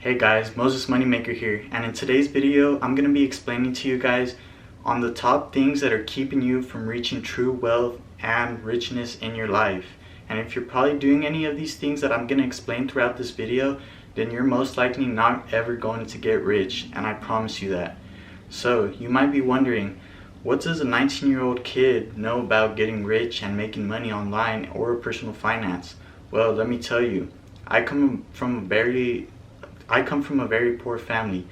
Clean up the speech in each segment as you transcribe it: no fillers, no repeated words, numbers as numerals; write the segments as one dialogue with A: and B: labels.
A: Hey guys, Moses Moneymaker here, and in today's video I'm going to be explaining to you guys on the top things that are keeping you from reaching true wealth and richness in your life. And if you're probably doing any of these things that I'm going to explain throughout this video, then you're most likely not ever going to get rich, and I promise you that. So you might be wondering, what does a 19-year-old kid know about getting rich and making money online or personal finance? Well, let me tell you, I come from a very poor family.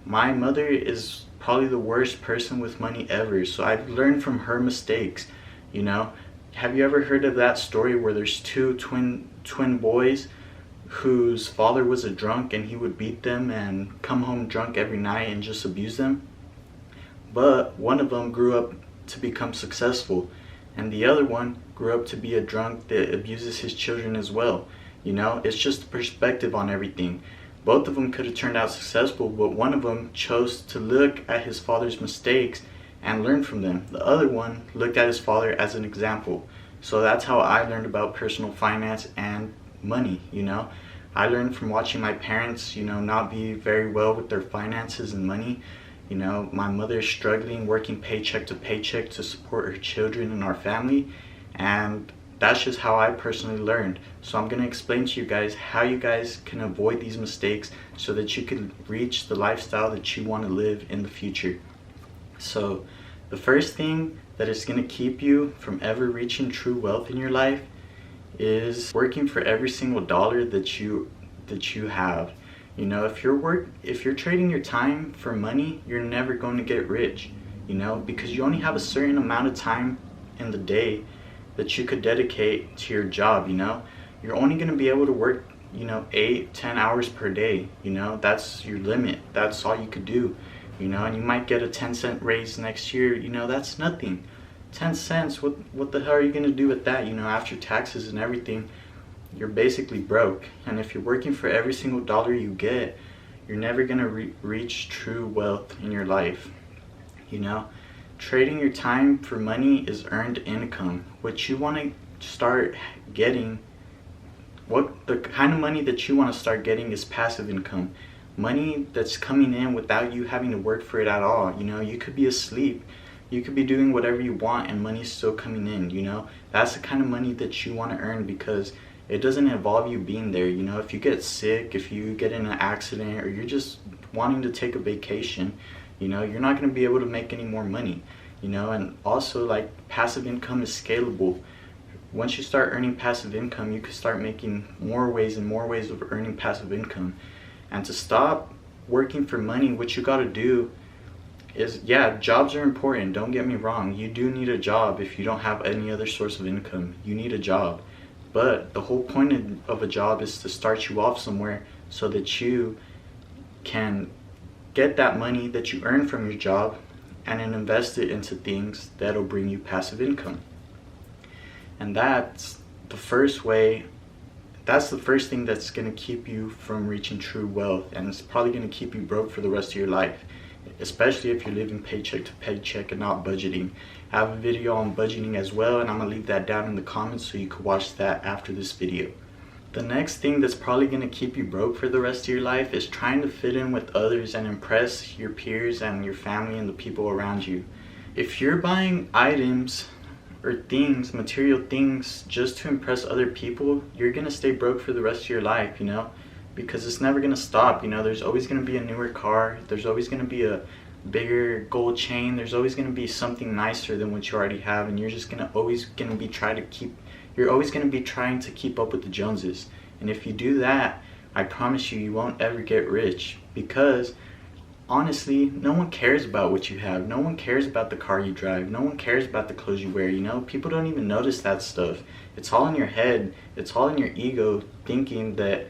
A: My mother is probably the worst person with money ever, so I've learned from her mistakes. You know, have you ever heard of that story where there's two twin boys whose father was a drunk and he would beat them and come home drunk every night and just abuse them? But one of them grew up to become successful, and the other one grew up to be a drunk that abuses his children as well. You know, it's just the perspective on everything. Both of them could have turned out successful, but one of them chose to look at his father's mistakes and learn from them. The other one looked at his father as an example. So that's how I learned about personal finance and money, you know. I learned from watching my parents, not be very well with their finances and money. You know, my mother struggling, working paycheck to paycheck to support her children and our family. And that's just how I personally learned. So I'm going to explain to you guys how you guys can avoid these mistakes so that you can reach the lifestyle that you want to live in the future. So the first thing that is going to keep you from ever reaching true wealth in your life is working for every single dollar that you have. You know, if you're trading your time for money, you're never going to get rich, because you only have a certain amount of time in the day that you could dedicate to your job. You're only going to be able to work 8-10 hours per day. That's your limit. That's all you could do. And you might get a 10-cent raise next year. That's nothing. 10 cents, what the hell are you going to do with that? After taxes and everything, you're basically broke. And if you're working for every single dollar you get, you're never going to reach true wealth in your life. Trading your time for money is earned income. What you want to start getting, the kind of money that you want to start getting is passive income. Money that's coming in without you having to work for it at all. You could be asleep. You could be doing whatever you want and money's still coming in. That's the kind of money that you want to earn, because it doesn't involve you being there. If you get sick, if you get in an accident, or you're just wanting to take a vacation, you're not going to be able to make any more money. And also, like, passive income is scalable. Once you start earning passive income, you can start making more ways and more ways of earning passive income. And to stop working for money, what you got to do is, yeah, jobs are important, don't get me wrong. You do need a job. If you don't have any other source of income, you need a job. But the whole point of a job is to start you off somewhere so that you can get that money that you earn from your job and then invest it into things that'll bring you passive income. And that's the first thing that's going to keep you from reaching true wealth, and it's probably going to keep you broke for the rest of your life, especially if you're living paycheck to paycheck and not budgeting. I have a video on budgeting as well, and I'm going to leave that down in the comments so you can watch that after this video. The next thing that's probably going to keep you broke for the rest of your life is trying to fit in with others and impress your peers and your family and the people around you. If you're buying items or things, material things, just to impress other people, you're going to stay broke for the rest of your life, because it's never going to stop. There's always going to be a newer car, there's always going to be a bigger gold chain, there's always going to be something nicer than what you already have, and you're just always going to be trying to keep up with the Joneses. And if you do that, I promise you won't ever get rich, because honestly, no one cares about what you have. No one cares about the car you drive. No one cares about the clothes you wear. People don't even notice that stuff. It's all in your head. It's all in your ego, thinking that,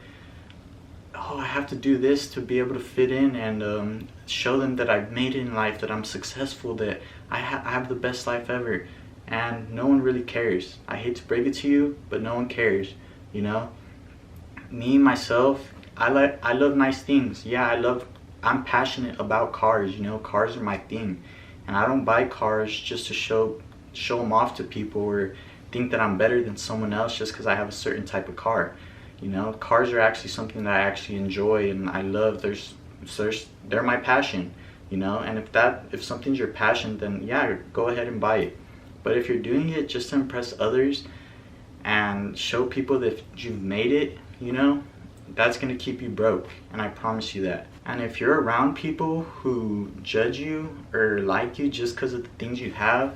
A: oh, I have to do this to be able to fit in and show them that I've made it in life, that I'm successful, that I have the best life ever. And no one really cares. I hate to break it to you, but no one cares. Me, myself, I love nice things. Yeah, I'm passionate about cars. Cars are my thing. And I don't buy cars just to show them off to people or think that I'm better than someone else just because I have a certain type of car. You know, cars are actually something that I actually enjoy and I love. They're my passion, you know. And if something's your passion, then yeah, go ahead and buy it. But if you're doing it just to impress others and show people that you've made it, you know, that's gonna keep you broke, and I promise you that. And if you're around people who judge you or like you just because of the things you have,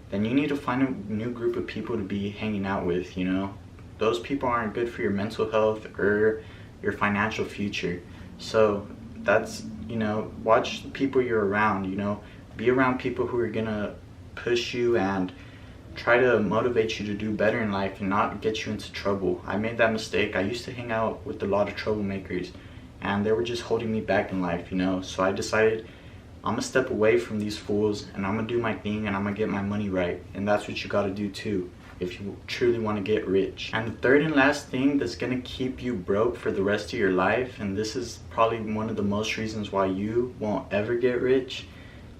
A: then you need to find a new group of people to be hanging out with, you know. Those people aren't good for your mental health or your financial future. So that's, you know, watch the people you're around, you know. Be around people who are gonna push you and try to motivate you to do better in life and not get you into trouble. I made that mistake. I used to hang out with a lot of troublemakers and they were just holding me back in life, you know. So I decided I'm gonna step away from these fools and I'm gonna do my thing and I'm gonna get my money right. And that's what you gotta do too if you truly want to get rich. And the third and last thing that's gonna keep you broke for the rest of your life, and this is probably one of the most reasons why you won't ever get rich,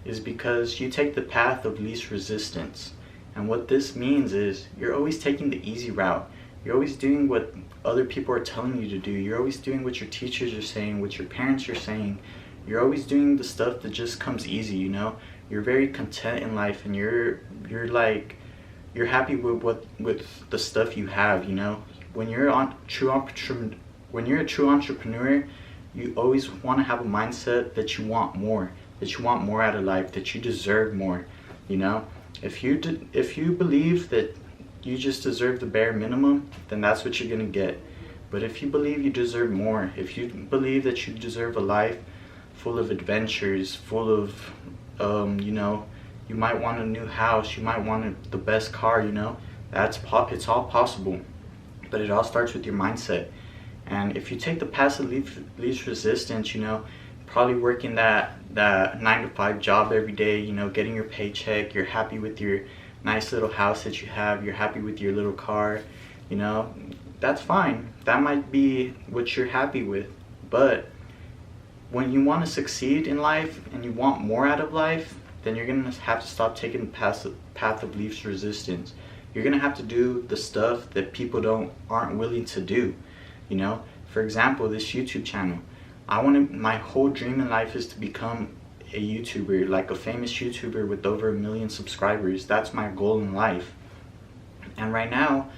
A: is because you take the path of least resistance. And what this means is you're always taking the easy route. You're always doing what other people are telling you to do. You're always doing what your teachers are saying, what your parents are saying. You're always doing the stuff that just comes easy, you know? You're very content in life and you're happy with the stuff you have, you know? When you're a true entrepreneur, you always want to have a mindset that you want more out of life, that you deserve more, you know? If you believe that you just deserve the bare minimum, then that's what you're gonna get. But if you believe you deserve more, if you believe that you deserve a life full of adventures, full of, you know, you might want a new house, you might want the best car, you know, it's all possible. But it all starts with your mindset. And if you take the path of least resistance, you know, probably working that 9-to-5 job every day, you know, getting your paycheck, you're happy with your nice little house that you have, you're happy with your little car, you know, that's fine. That might be what you're happy with. But when you want to succeed in life and you want more out of life, then you're going to have to stop taking the path of least resistance. You're going to have to do the stuff that people aren't willing to do, you know. For example, this YouTube channel. My whole dream in life is to become a YouTuber, like a famous YouTuber with over 1 million subscribers. That's my goal in life. And right now,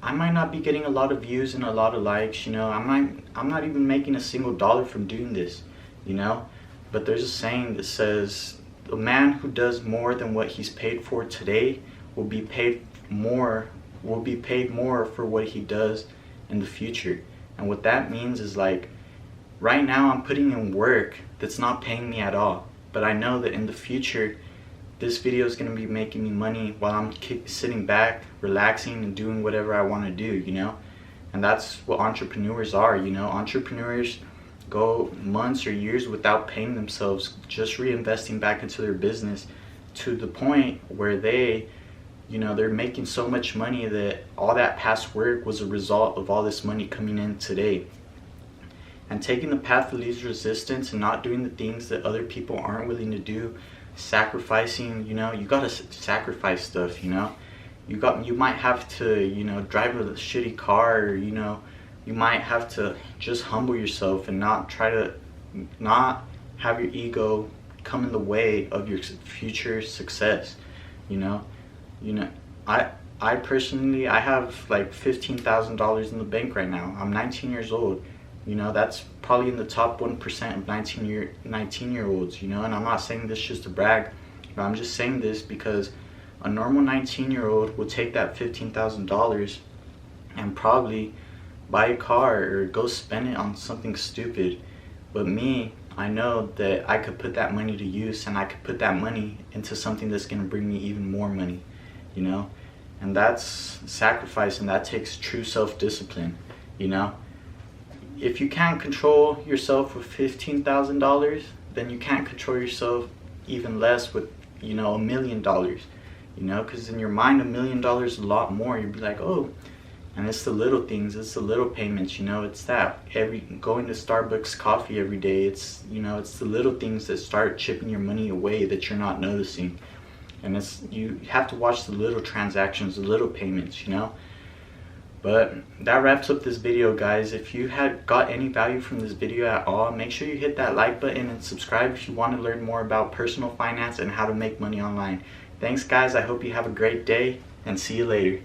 A: I might not be getting a lot of views and a lot of likes, you know. I'm not even making a single dollar from doing this, you know. But there's a saying that says, a man who does more than what he's paid for today will be paid more for what he does in the future. And what that means is, like, right now I'm putting in work that's not paying me at all, but I know that in the future this video is going to be making me money while I'm sitting back, relaxing and doing whatever I want to do, you know. And that's what entrepreneurs are, you know. Entrepreneurs go months or years without paying themselves, just reinvesting back into their business to the point where they're making so much money that all that past work was a result of all this money coming in today. And taking the path of least resistance and not doing the things that other people aren't willing to do, sacrificing, you know, you gotta sacrifice stuff, you know. You might have to, you know, drive a shitty car, or, you know, you might have to just humble yourself and not have your ego come in the way of your future success, you know. I personally, I have like $15,000 in the bank right now. I'm 19 years old. You know, that's probably in the top 1% of 19-year-olds, you know. And I'm not saying this just to brag, but I'm just saying this because a normal 19-year-old will take that $15,000 and probably buy a car or go spend it on something stupid. But me, I know that I could put that money to use, and I could put that money into something that's going to bring me even more money, you know. And that's sacrifice, and that takes true self-discipline, you know. If you can't control yourself with $15,000, then you can't control yourself even less with, you know, $1 million, you know. Because in your mind, $1 million is a lot more. You'd be like, oh. And it's the little things, it's the little payments, you know. It's that going to Starbucks coffee every day. It's, you know, it's the little things that start chipping your money away that you're not noticing. And you have to watch the little transactions, the little payments, you know. But that wraps up this video, guys. If you had got any value from this video at all, make sure you hit that like button and subscribe if you want to learn more about personal finance and how to make money online. Thanks, guys. I hope you have a great day, and see you later.